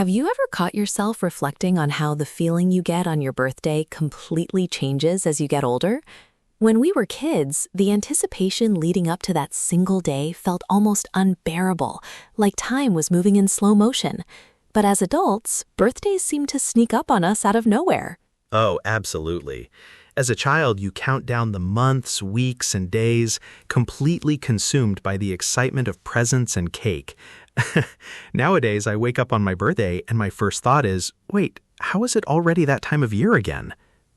Have you ever caught yourself reflecting on how the feeling you get on your birthday completely changes as you get older? When we were kids, the anticipation leading up to that single day felt almost unbearable, like time was moving in slow motion. But as adults, birthdays seem to sneak up on us out of nowhere. Oh, absolutely. As a child, you count down the months, weeks, and days, completely consumed by the excitement of presents and cake. Nowadays, I wake up on my birthday and my first thought is, wait, how is it already that time of year again?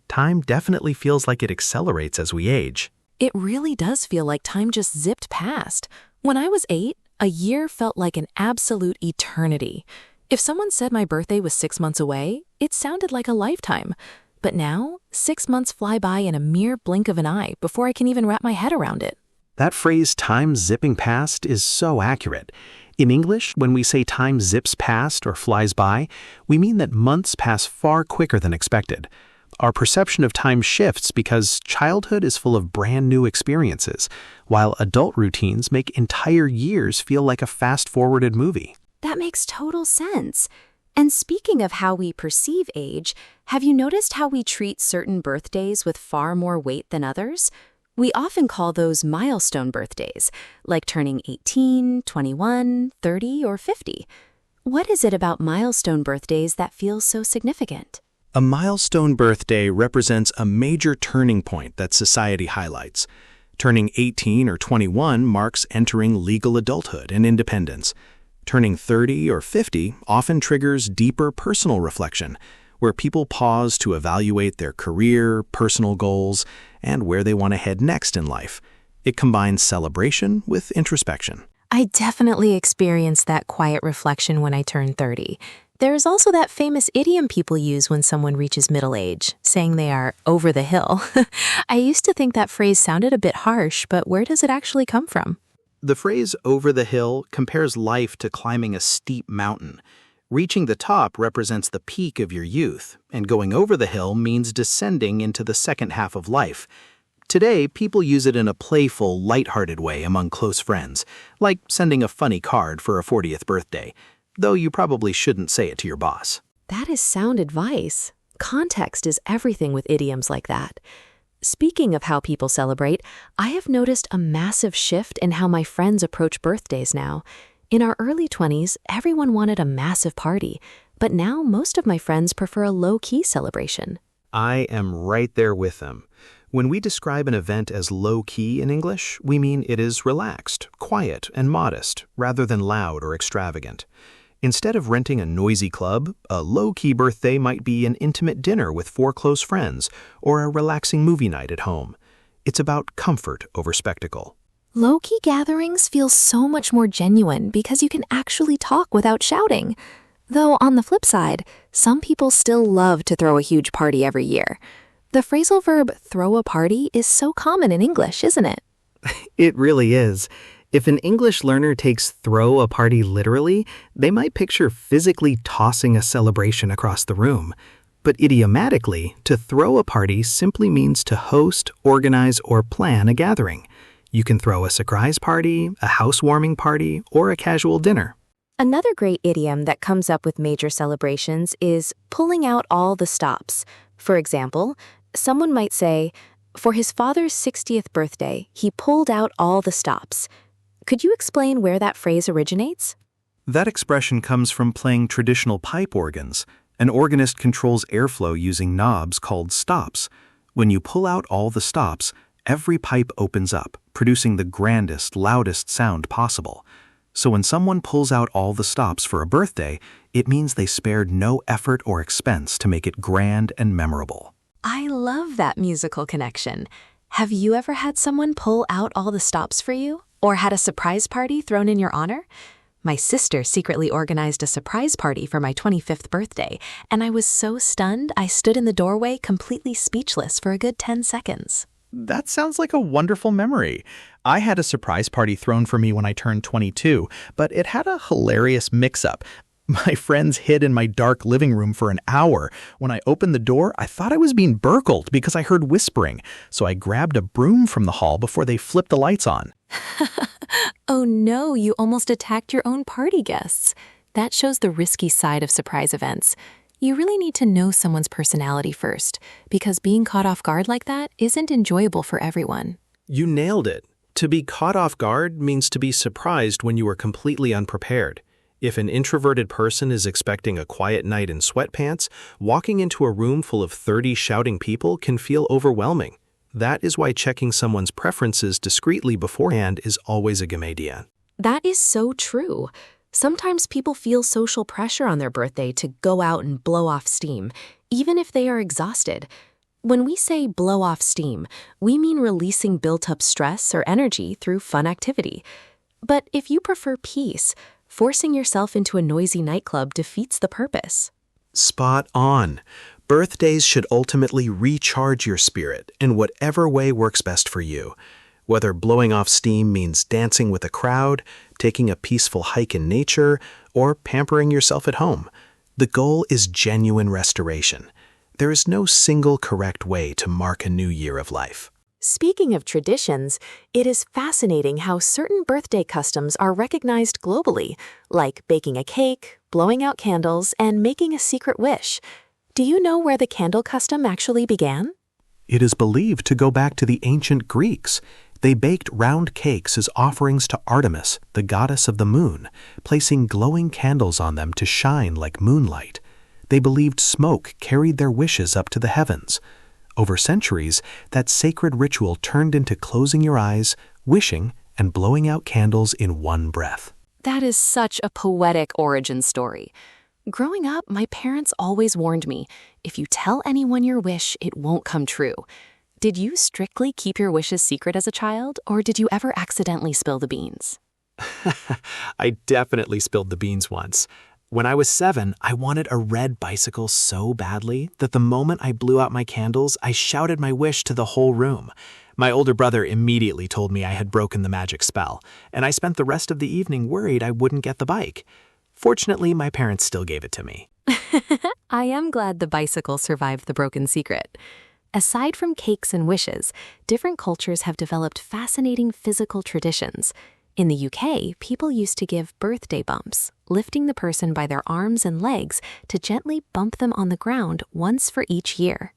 Time definitely feels like it accelerates as we age. It really does feel like time just zipped past. When I was 8, a year felt like an absolute eternity. If someone said my birthday was 6 months away, it sounded like a lifetime. But now, 6 months fly by in a mere blink of an eye before I can even wrap my head around it. That phrase, time zipping past, is so accurate. In English, when we say time zips past or flies by, we mean that months pass far quicker than expected. Our perception of time shifts because childhood is full of brand new experiences, while adult routines make entire years feel like a fast-forwarded movie. That makes total sense. And speaking of how we perceive age, have you noticed how we treat certain birthdays with far more weight than others? We often call those milestone birthdays, like turning 18, 21, 30, or 50. What is it about milestone birthdays that feels so significant? A milestone birthday represents a major turning point that society highlights. Turning 18 or 21 marks entering legal adulthood and independence. Turning 30 or 50 often triggers deeper personal reflection, where people pause to evaluate their career, personal goals, and where they want to head next in life. It combines celebration with introspection. I definitely experienced that quiet reflection when I turned 30. There is also that famous idiom people use when someone reaches middle age, saying they are over the hill. I used to think that phrase sounded a bit harsh, but where does it actually come from? The phrase over the hill compares life to climbing a steep mountain. Reaching the top represents the peak of your youth, and going over the hill means descending into the second half of life. Today, people use it in a playful, lighthearted way among close friends, like sending a funny card for a 40th birthday, though you probably shouldn't say it to your boss. That is sound advice. Context is everything with idioms like that. Speaking of how people celebrate, I have noticed a massive shift in how my friends approach birthdays now. In our early 20s, everyone wanted a massive party, but now most of my friends prefer a low-key celebration. I am right there with them. When we describe an event as low-key in English, we mean it is relaxed, quiet, and modest, rather than loud or extravagant. Instead of renting a noisy club, a low-key birthday might be an intimate dinner with 4 close friends or a relaxing movie night at home. It's about comfort over spectacle. Low-key gatherings feel so much more genuine because you can actually talk without shouting. Though on the flip side, some people still love to throw a huge party every year. The phrasal verb throw a party is so common in English, isn't it? It really is. If an English learner takes throw a party literally, they might picture physically tossing a celebration across the room. But idiomatically, to throw a party simply means to host, organize, or plan a gathering. You can throw a surprise party, a housewarming party, or a casual dinner. Another great idiom that comes up with major celebrations is pulling out all the stops. For example, someone might say, for his father's 60th birthday, he pulled out all the stops. Could you explain where that phrase originates? That expression comes from playing traditional pipe organs. An organist controls airflow using knobs called stops. When you pull out all the stops, every pipe opens up, producing the grandest, loudest sound possible. So when someone pulls out all the stops for a birthday, it means they spared no effort or expense to make it grand and memorable. I love that musical connection. Have you ever had someone pull out all the stops for you? Or had a surprise party thrown in your honor? My sister secretly organized a surprise party for my 25th birthday, and I was so stunned I stood in the doorway completely speechless for a good 10 seconds. That sounds like a wonderful memory. I had a surprise party thrown for me when I turned 22, but it had a hilarious mix-up. My friends hid in my dark living room for an hour. When I opened the door, I thought I was being burgled because I heard whispering, so I grabbed a broom from the hall before they flipped the lights on. Oh no, you almost attacked your own party guests. That shows the risky side of surprise events. You really need to know someone's personality first, because being caught off guard like that isn't enjoyable for everyone. You nailed it. To be caught off guard means to be surprised when you are completely unprepared. If an introverted person is expecting a quiet night in sweatpants, walking into a room full of 30 shouting people can feel overwhelming. That is why checking someone's preferences discreetly beforehand is always a good idea. That is so true. Sometimes people feel social pressure on their birthday to go out and blow off steam, even if they are exhausted. When we say blow off steam, we mean releasing built-up stress or energy through fun activity. But if you prefer peace, forcing yourself into a noisy nightclub defeats the purpose. Spot on. Birthdays should ultimately recharge your spirit in whatever way works best for you. Whether blowing off steam means dancing with a crowd, taking a peaceful hike in nature, or pampering yourself at home, the goal is genuine restoration. There is no single correct way to mark a new year of life. Speaking of traditions, it is fascinating how certain birthday customs are recognized globally, like baking a cake, blowing out candles, and making a secret wish. Do you know where the candle custom actually began? It is believed to go back to the ancient Greeks. They baked round cakes as offerings to Artemis, the goddess of the moon, placing glowing candles on them to shine like moonlight. They believed smoke carried their wishes up to the heavens. Over centuries, that sacred ritual turned into closing your eyes, wishing, and blowing out candles in one breath. That is such a poetic origin story. Growing up, my parents always warned me, if you tell anyone your wish, it won't come true. Did you strictly keep your wishes secret as a child, or did you ever accidentally spill the beans? I definitely spilled the beans once. When I was 7, I wanted a red bicycle so badly that the moment I blew out my candles, I shouted my wish to the whole room. My older brother immediately told me I had broken the magic spell, and I spent the rest of the evening worried I wouldn't get the bike. Fortunately, my parents still gave it to me. I am glad the bicycle survived the broken secret. Aside from cakes and wishes, different cultures have developed fascinating physical traditions. In the UK, people used to give birthday bumps, lifting the person by their arms and legs to gently bump them on the ground once for each year.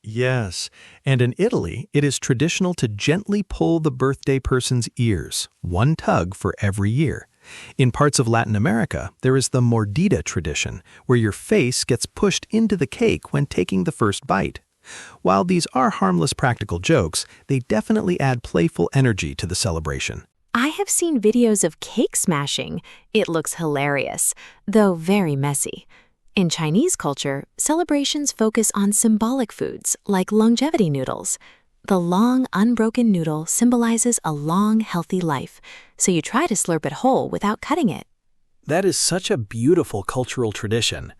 Yes, and in Italy, it is traditional to gently pull the birthday person's ears, one tug for every year. In parts of Latin America, there is the mordida tradition, where your face gets pushed into the cake when taking the first bite. While these are harmless practical jokes, they definitely add playful energy to the celebration. I have seen videos of cake smashing. It looks hilarious, though very messy. In Chinese culture, celebrations focus on symbolic foods like longevity noodles. The long, unbroken noodle symbolizes a long, healthy life, so you try to slurp it whole without cutting it. That is such a beautiful cultural tradition.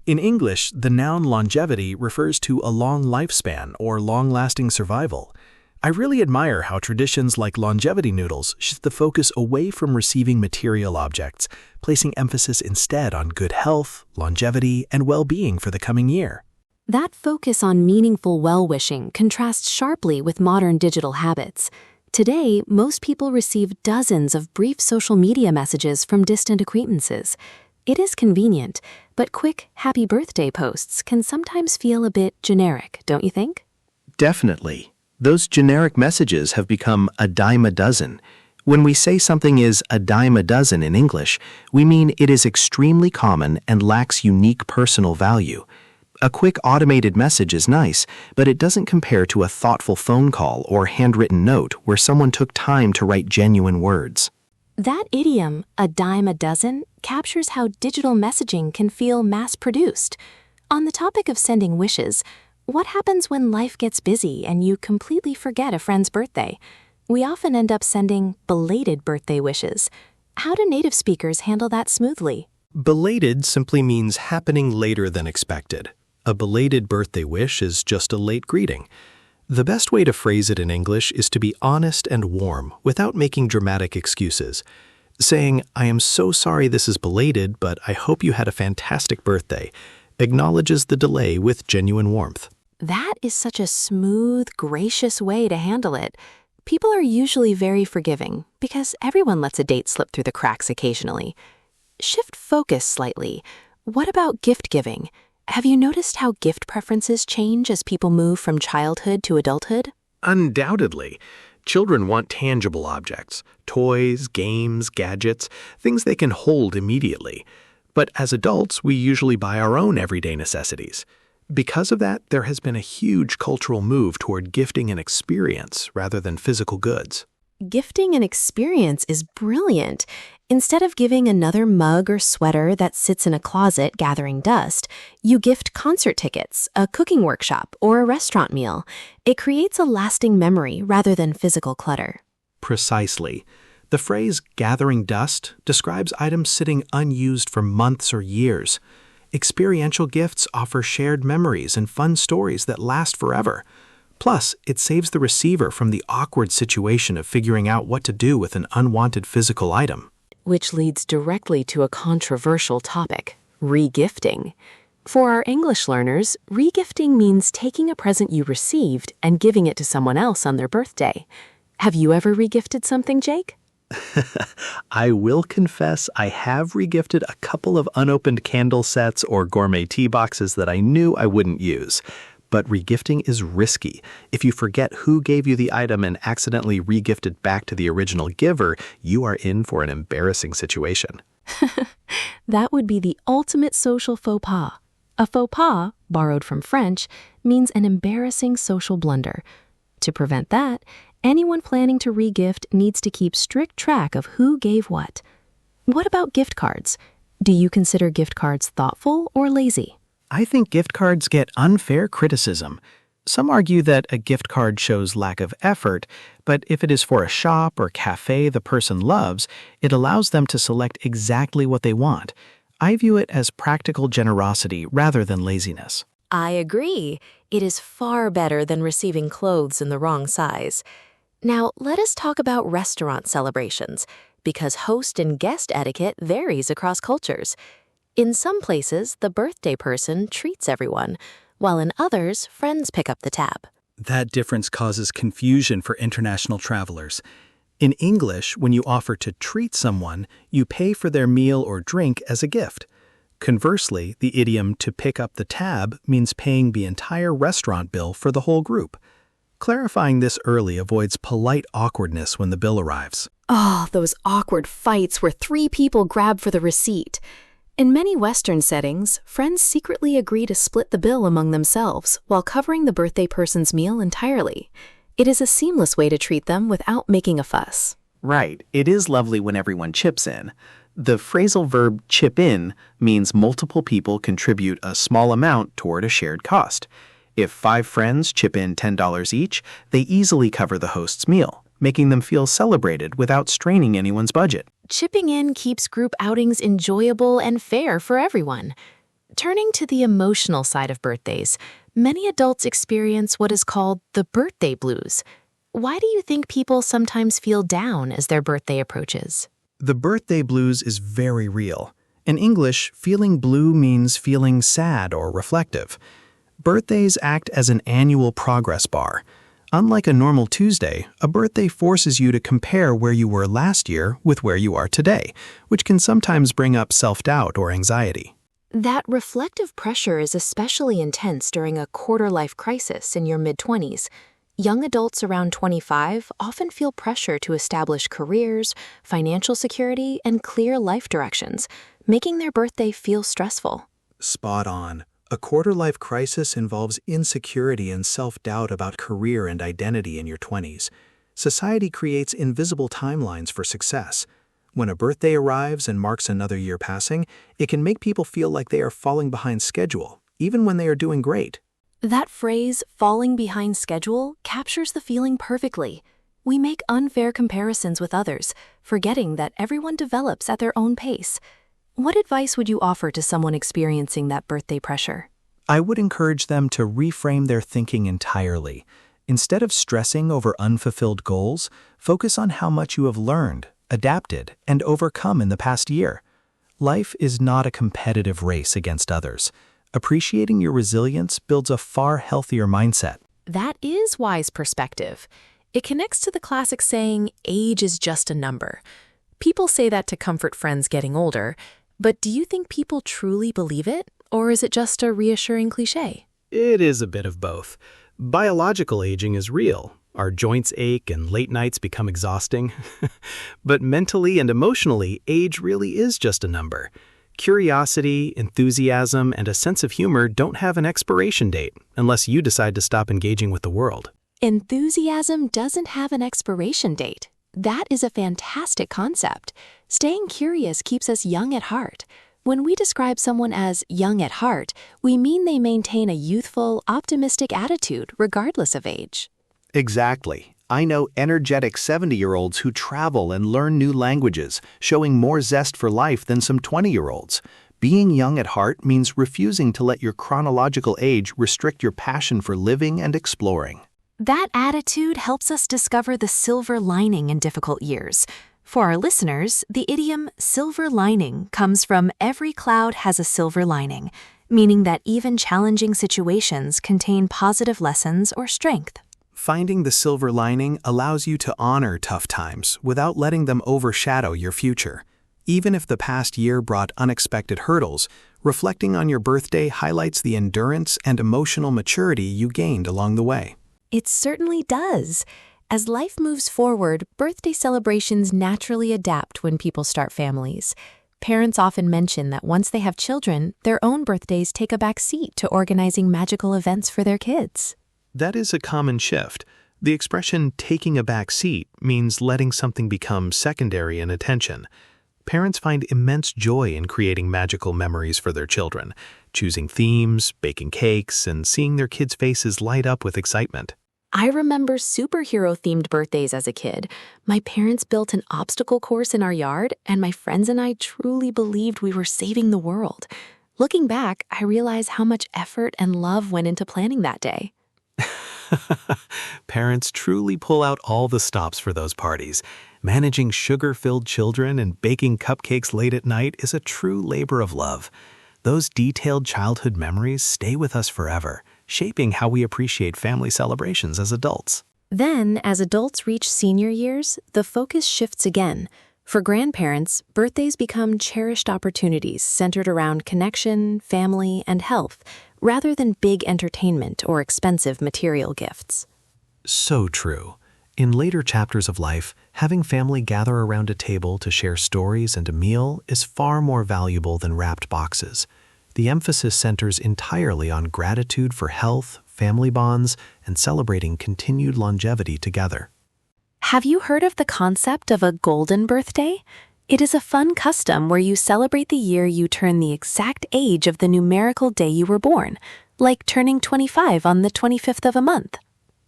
In English, the noun longevity refers to a long lifespan or long-lasting survival. I really admire how traditions like longevity noodles shift the focus away from receiving material objects, placing emphasis instead on good health, longevity, and well-being for the coming year. That focus on meaningful well-wishing contrasts sharply with modern digital habits. Today, most people receive dozens of brief social media messages from distant acquaintances. It is convenient, but quick happy birthday posts can sometimes feel a bit generic, don't you think? Definitely. Those generic messages have become a dime a dozen. When we say something is a dime a dozen in English, we mean it is extremely common and lacks unique personal value. A quick automated message is nice, but it doesn't compare to a thoughtful phone call or handwritten note where someone took time to write genuine words. That idiom, a dime a dozen, captures how digital messaging can feel mass-produced. On the topic of sending wishes, what happens when life gets busy and you completely forget a friend's birthday? We often end up sending belated birthday wishes. How do native speakers handle that smoothly? Belated simply means happening later than expected. A belated birthday wish is just a late greeting. The best way to phrase it in English is to be honest and warm without making dramatic excuses. Saying, "I am so sorry this is belated, but I hope you had a fantastic birthday," acknowledges the delay with genuine warmth. That is such a smooth, gracious way to handle it. People are usually very forgiving because everyone lets a date slip through the cracks occasionally. Shift focus slightly. What about gift giving? Have you noticed how gift preferences change as people move from childhood to adulthood? Undoubtedly. Children want tangible objects, toys, games, gadgets, things they can hold immediately. But as adults, we usually buy our own everyday necessities. Because of that, there has been a huge cultural move toward gifting an experience rather than physical goods. Gifting an experience is brilliant. Instead of giving another mug or sweater that sits in a closet gathering dust, you gift concert tickets, a cooking workshop, or a restaurant meal. It creates a lasting memory rather than physical clutter. Precisely. The phrase gathering dust describes items sitting unused for months or years. Experiential gifts offer shared memories and fun stories that last forever. Plus, it saves the receiver from the awkward situation of figuring out what to do with an unwanted physical item. Which leads directly to a controversial topic, regifting. For our English learners, regifting means taking a present you received and giving it to someone else on their birthday. Have you ever regifted something, Jake? I will confess I have regifted a couple of unopened candle sets or gourmet tea boxes that I knew I wouldn't use. But regifting is risky. If you forget who gave you the item and accidentally regift it back to the original giver, you are in for an embarrassing situation. That would be the ultimate social faux pas. A faux pas, borrowed from French, means an embarrassing social blunder. To prevent that, anyone planning to regift needs to keep strict track of who gave what. What about gift cards? Do you consider gift cards thoughtful or lazy? I think gift cards get unfair criticism. Some argue that a gift card shows lack of effort, but if it is for a shop or cafe the person loves, it allows them to select exactly what they want. I view it as practical generosity rather than laziness. I agree. It is far better than receiving clothes in the wrong size. Now, let us talk about restaurant celebrations, because host and guest etiquette varies across cultures. In some places, the birthday person treats everyone, while in others, friends pick up the tab. That difference causes confusion for international travelers. In English, when you offer to treat someone, you pay for their meal or drink as a gift. Conversely, the idiom to pick up the tab means paying the entire restaurant bill for the whole group. Clarifying this early avoids polite awkwardness when the bill arrives. Oh, those awkward fights where 3 people grab for the receipt. In many Western settings, friends secretly agree to split the bill among themselves while covering the birthday person's meal entirely. It is a seamless way to treat them without making a fuss. Right, it is lovely when everyone chips in. The phrasal verb chip in means multiple people contribute a small amount toward a shared cost. If 5 friends chip in $10 each, they easily cover the host's meal, making them feel celebrated without straining anyone's budget. Chipping in keeps group outings enjoyable and fair for everyone. Turning to the emotional side of birthdays, many adults experience what is called the birthday blues. Why do you think people sometimes feel down as their birthday approaches? The birthday blues is very real. In English, feeling blue means feeling sad or reflective. Birthdays act as an annual progress bar. Unlike a normal Tuesday, a birthday forces you to compare where you were last year with where you are today, which can sometimes bring up self-doubt or anxiety. That reflective pressure is especially intense during a quarter-life crisis in your mid-20s. Young adults around 25 often feel pressure to establish careers, financial security, and clear life directions, making their birthday feel stressful. Spot on. A quarter-life crisis involves insecurity and self-doubt about career and identity in your 20s. Society creates invisible timelines for success. When a birthday arrives and marks another year passing, it can make people feel like they are falling behind schedule, even when they are doing great. That phrase, falling behind schedule, captures the feeling perfectly. We make unfair comparisons with others, forgetting that everyone develops at their own pace. What advice would you offer to someone experiencing that birthday pressure? I would encourage them to reframe their thinking entirely. Instead of stressing over unfulfilled goals, focus on how much you have learned, adapted, and overcome in the past year. Life is not a competitive race against others. Appreciating your resilience builds a far healthier mindset. That is wise perspective. It connects to the classic saying, age is just a number. People say that to comfort friends getting older, But do you think people truly believe it, or is it just a reassuring cliché? It is a bit of both. Biological aging is real. Our joints ache and late nights become exhausting. But mentally and emotionally, age really is just a number. Curiosity, enthusiasm, and a sense of humor don't have an expiration date unless you decide to stop engaging with the world. Enthusiasm doesn't have an expiration date. That is a fantastic concept. Staying curious keeps us young at heart. When we describe someone as young at heart, we mean they maintain a youthful, optimistic attitude regardless of age. Exactly. I know energetic 70-year-olds who travel and learn new languages, showing more zest for life than some 20-year-olds. Being young at heart means refusing to let your chronological age restrict your passion for living and exploring. That attitude helps us discover the silver lining in difficult years. For our listeners, the idiom silver lining comes from every cloud has a silver lining, meaning that even challenging situations contain positive lessons or strength. Finding the silver lining allows you to honor tough times without letting them overshadow your future. Even if the past year brought unexpected hurdles, reflecting on your birthday highlights the endurance and emotional maturity you gained along the way. It certainly does. As life moves forward, birthday celebrations naturally adapt when people start families. Parents often mention that once they have children, their own birthdays take a back seat to organizing magical events for their kids. That is a common shift. The expression taking a back seat means letting something become secondary in attention. Parents find immense joy in creating magical memories for their children, choosing themes, baking cakes, and seeing their kids' faces light up with excitement. I remember superhero-themed birthdays as a kid. My parents built an obstacle course in our yard, and my friends and I truly believed we were saving the world. Looking back, I realize how much effort and love went into planning that day. Parents truly pull out all the stops for those parties. Managing sugar-filled children and baking cupcakes late at night is a true labor of love. Those detailed childhood memories stay with us forever, shaping how we appreciate family celebrations as adults. Then, as adults reach senior years, the focus shifts again. For grandparents, birthdays become cherished opportunities centered around connection, family, and health, rather than big entertainment or expensive material gifts. So true. In later chapters of life, having family gather around a table to share stories and a meal is far more valuable than wrapped boxes. The emphasis centers entirely on gratitude for health, family bonds, and celebrating continued longevity together. Have you heard of the concept of a golden birthday? It is a fun custom where you celebrate the year you turn the exact age of the numerical day you were born, like turning 25 on the 25th of a month.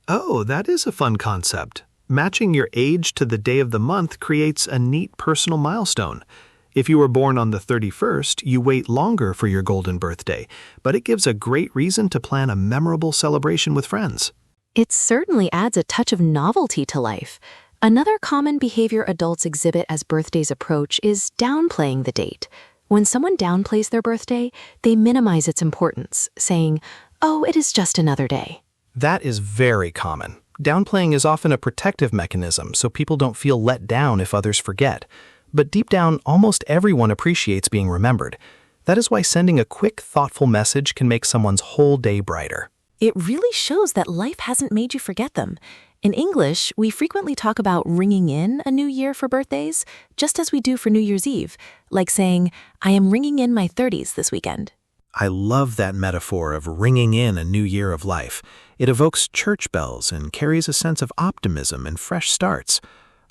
Oh, that is a fun concept. Matching your age to the day of the month creates a neat personal milestone. If you were born on the 31st, you wait longer for your golden birthday, but it gives a great reason to plan a memorable celebration with friends. It certainly adds a touch of novelty to life. Another common behavior adults exhibit as birthdays approach is downplaying the date. When someone downplays their birthday, they minimize its importance, saying, "Oh, it is just another day." That is very common. Downplaying is often a protective mechanism so people don't feel let down if others forget. But deep down, almost everyone appreciates being remembered. That is why sending a quick, thoughtful message can make someone's whole day brighter. It really shows that life hasn't made you forget them. In English, we frequently talk about ringing in a new year for birthdays, just as we do for New Year's Eve, like saying, "I am ringing in my 30s this weekend." I love that metaphor of ringing in a new year of life. It evokes church bells and carries a sense of optimism and fresh starts.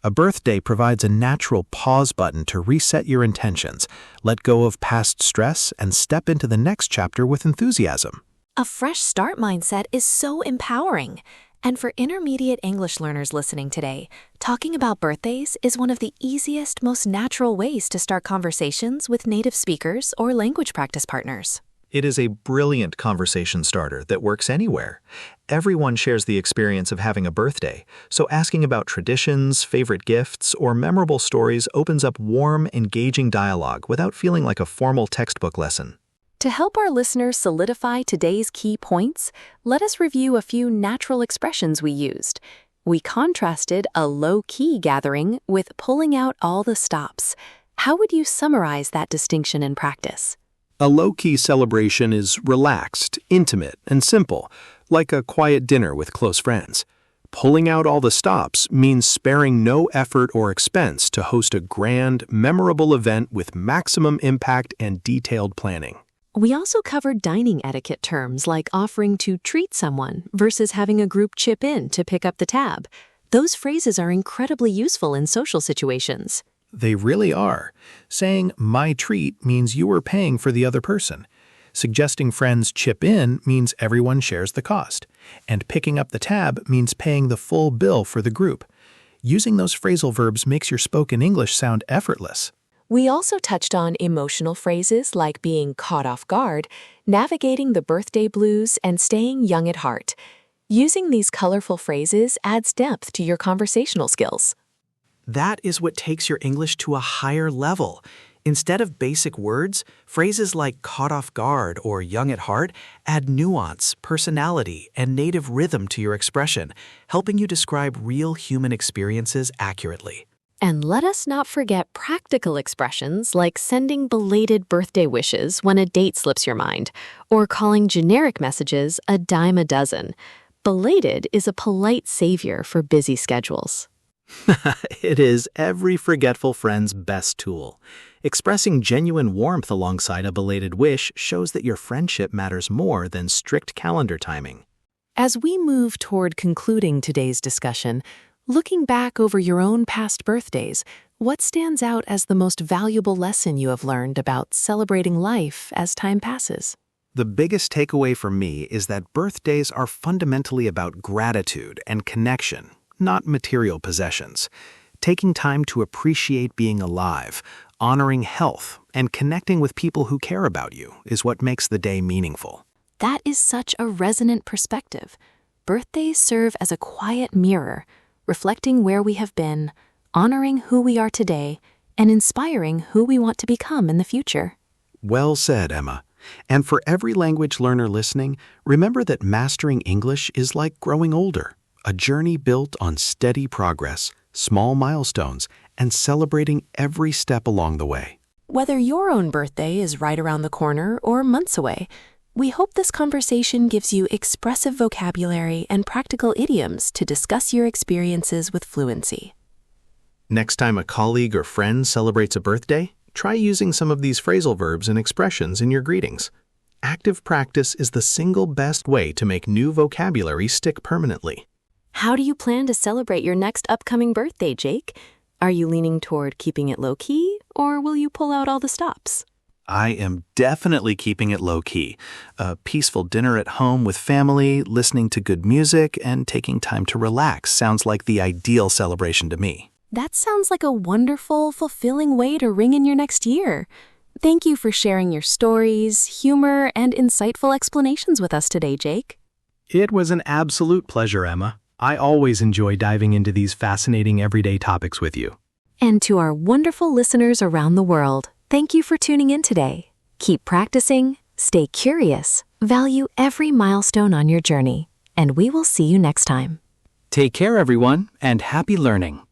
A birthday provides a natural pause button to reset your intentions, let go of past stress, and step into the next chapter with enthusiasm. A fresh start mindset is so empowering. And for intermediate English learners listening today, talking about birthdays is one of the easiest, most natural ways to start conversations with native speakers or language practice partners. It is a brilliant conversation starter that works anywhere. Everyone shares the experience of having a birthday, so asking about traditions, favorite gifts, or memorable stories opens up warm, engaging dialogue without feeling like a formal textbook lesson. To help our listeners solidify today's key points, let us review a few natural expressions we used. We contrasted a low-key gathering with pulling out all the stops. How would you summarize that distinction in practice? A low-key celebration is relaxed, intimate, and simple, like a quiet dinner with close friends. Pulling out all the stops means sparing no effort or expense to host a grand, memorable event with maximum impact and detailed planning. We also covered dining etiquette terms like offering to treat someone versus having a group chip in to pick up the tab. Those phrases are incredibly useful in social situations. They really are. Saying my treat means you are paying for the other person. Suggesting friends chip in means everyone shares the cost. And picking up the tab means paying the full bill for the group. Using those phrasal verbs makes your spoken English sound effortless. We also touched on emotional phrases like being caught off guard, navigating the birthday blues, and staying young at heart. Using these colorful phrases adds depth to your conversational skills. That is what takes your English to a higher level. Instead of basic words, phrases like caught off guard or young at heart add nuance, personality, and native rhythm to your expression, helping you describe real human experiences accurately. And let us not forget practical expressions like sending belated birthday wishes when a date slips your mind, or calling generic messages a dime a dozen. Belated is a polite savior for busy schedules. It is every forgetful friend's best tool. Expressing genuine warmth alongside a belated wish shows that your friendship matters more than strict calendar timing. As we move toward concluding today's discussion, looking back over your own past birthdays, what stands out as the most valuable lesson you have learned about celebrating life as time passes? The biggest takeaway for me is that birthdays are fundamentally about gratitude and connection, not material possessions. Taking time to appreciate being alive, honoring health, and connecting with people who care about you is what makes the day meaningful. That is such a resonant perspective. Birthdays serve as a quiet mirror, reflecting where we have been, honoring who we are today, and inspiring who we want to become in the future. Well said, Emma. And for every language learner listening, remember that mastering English is like growing older, a journey built on steady progress, small milestones, and celebrating every step along the way. Whether your own birthday is right around the corner or months away, we hope this conversation gives you expressive vocabulary and practical idioms to discuss your experiences with fluency. Next time a colleague or friend celebrates a birthday, try using some of these phrasal verbs and expressions in your greetings. Active practice is the single best way to make new vocabulary stick permanently. How do you plan to celebrate your next upcoming birthday, Jake? Are you leaning toward keeping it low-key, or will you pull out all the stops? I am definitely keeping it low-key. A peaceful dinner at home with family, listening to good music, and taking time to relax sounds like the ideal celebration to me. That sounds like a wonderful, fulfilling way to ring in your next year. Thank you for sharing your stories, humor, and insightful explanations with us today, Jake. It was an absolute pleasure, Emma. I always enjoy diving into these fascinating everyday topics with you. And to our wonderful listeners around the world, thank you for tuning in today. Keep practicing, stay curious, value every milestone on your journey, and we will see you next time. Take care, everyone, and happy learning.